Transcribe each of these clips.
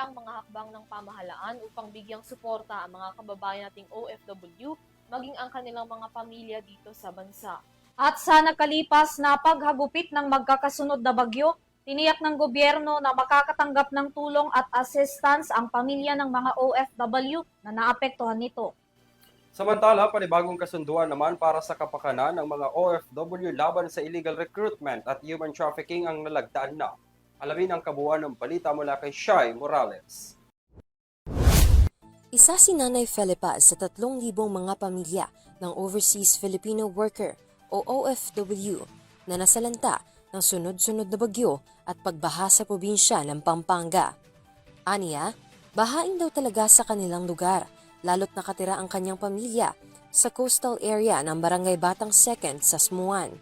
ang mga hakbang ng pamahalaan upang bigyang suporta ang mga kababayan nating OFW maging ang kanilang mga pamilya dito sa bansa. At sa nakalipas na paghagupit ng magkakasunod na bagyo, tiniyak ng gobyerno na makakatanggap ng tulong at assistance ang pamilya ng mga OFW na naapektuhan nito. Samantala, panibagong kasunduan naman para sa kapakanan ng mga OFW laban sa illegal recruitment at human trafficking ang nalagdaan na. Alamin ang kabuuan ng balita mula kay Shai Morales. Isa si Nanay Felipa sa 3,000 mga pamilya ng Overseas Filipino Worker o OFW na nasalanta ng sunod-sunod na bagyo at pagbaha sa probinsya ng Pampanga. Aniya, bahain daw talaga sa kanilang lugar, lalo't nakatira ang kanyang pamilya sa coastal area ng Barangay Batang 2 sa Smuan.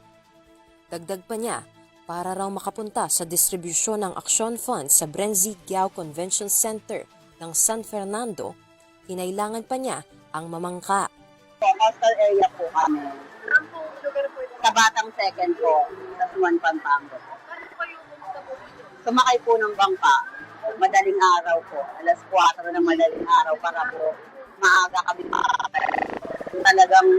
Dagdag pa niya, para raw makapunta sa distribusyon ng Action Fund sa Brenzy Giao Convention Center ng San Fernando, kinailangan pa niya ang mamangka. Coastal area po kami. Sa Batang 2 po, sa Smuan, Pampanga. Sumakay po ng bangka, madaling araw po, alas 4 ng madaling araw para po maaga kami makakatay. Talagang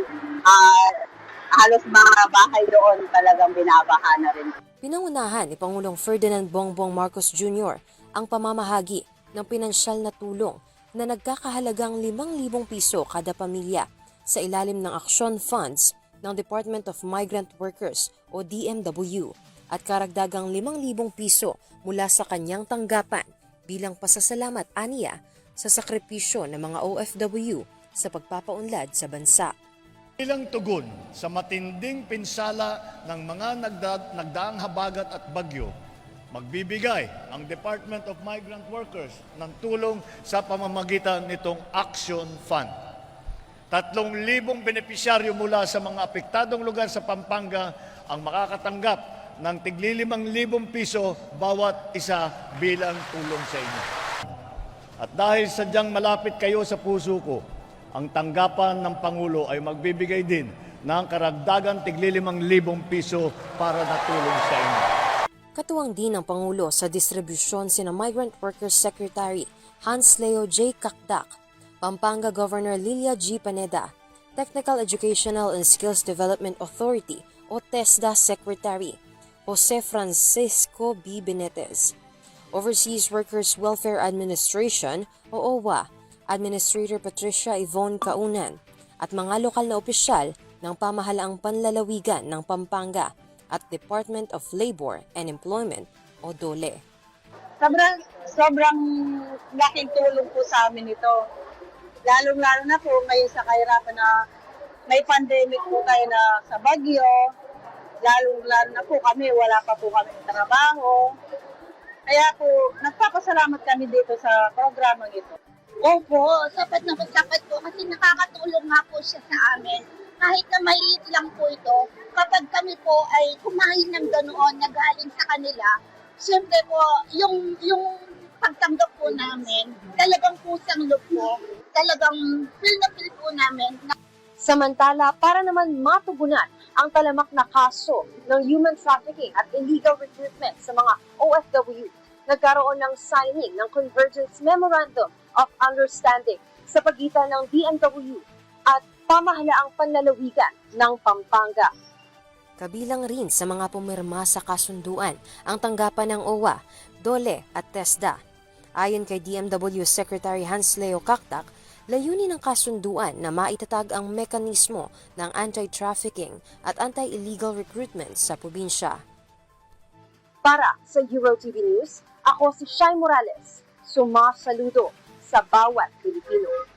halos mga bahay doon talagang binabaha na rin. Pinangunahan ni Pangulong Ferdinand Bongbong Marcos Jr. ang pamamahagi ng pinansyal na tulong na nagkakahalagang 5,000 piso kada pamilya sa ilalim ng Action Funds ng Department of Migrant Workers o DMW at karagdagang 5,000 piso mula sa kanyang tanggapan bilang pasasalamat aniya sa sakripisyo ng mga OFW sa pagpapaunlad sa bansa. Bilang tugon sa matinding pinsala ng mga nagdaang habagat at bagyo, magbibigay ang Department of Migrant Workers ng tulong sa pamamagitan nitong Action Fund. 3,000 benepisyaryo mula sa mga apektadong lugar sa Pampanga ang makakatanggap ng tig-5,000 piso bawat isa bilang tulong sa inyo. At dahil sadyang malapit kayo sa puso ko, ang tanggapan ng Pangulo ay magbibigay din ng karagdagang tig-5,000 piso para na tulong sa inyo. Katuwang din ng Pangulo sa distribusyon sina Migrant Workers Secretary Hans Leo J. Cacdac, Pampanga Governor Lilia G. Paneda, Technical Educational and Skills Development Authority o TESDA Secretary Jose Francisco B. Benitez, Overseas Workers Welfare Administration o OWA, Administrator Patricia Yvonne Kaunan at mga lokal na opisyal ng pamahalaang panlalawigan ng Pampanga at Department of Labor and Employment o DOLE. Sobrang laking tulong po sa amin ito. Lalong-lalo na po ngayon sa kahirapan na may pandemic po tayo na sa bagyo. Lalong-lalo na po kami, wala pa po kami trabaho. Kaya po, nagpapasalamat kami dito sa programang ito. Opo, sapat na sapat po kasi nakakatulong nga po siya sa amin. Kahit na maliit lang po ito, kapag kami po ay kumain ng ganoon na galing sa kanila, siyempre po, yung pagtanggap po namin, talagang pusang loob po, talagang feel na feel po namin. Samantala, para naman matugunan ang talamak na kaso ng human trafficking at illegal recruitment sa mga OFW, nagkaroon ng signing ng Convergence Memorandum of Understanding sa pagitan ng DMW at pamahalaang panlalawigan ng Pampanga. Kabilang rin sa mga pumirma sa kasunduan ang tanggapan ng OWA, DOLE at TESDA. Ayon kay DMW Secretary Hans Leo Cacdac, layunin ng kasunduan na maitatag ang mekanismo ng anti-trafficking at anti-illegal recruitment sa probinsya. Para sa EuroTV News, ako si Shai Morales, sumasaludo sa bawat Pilipino.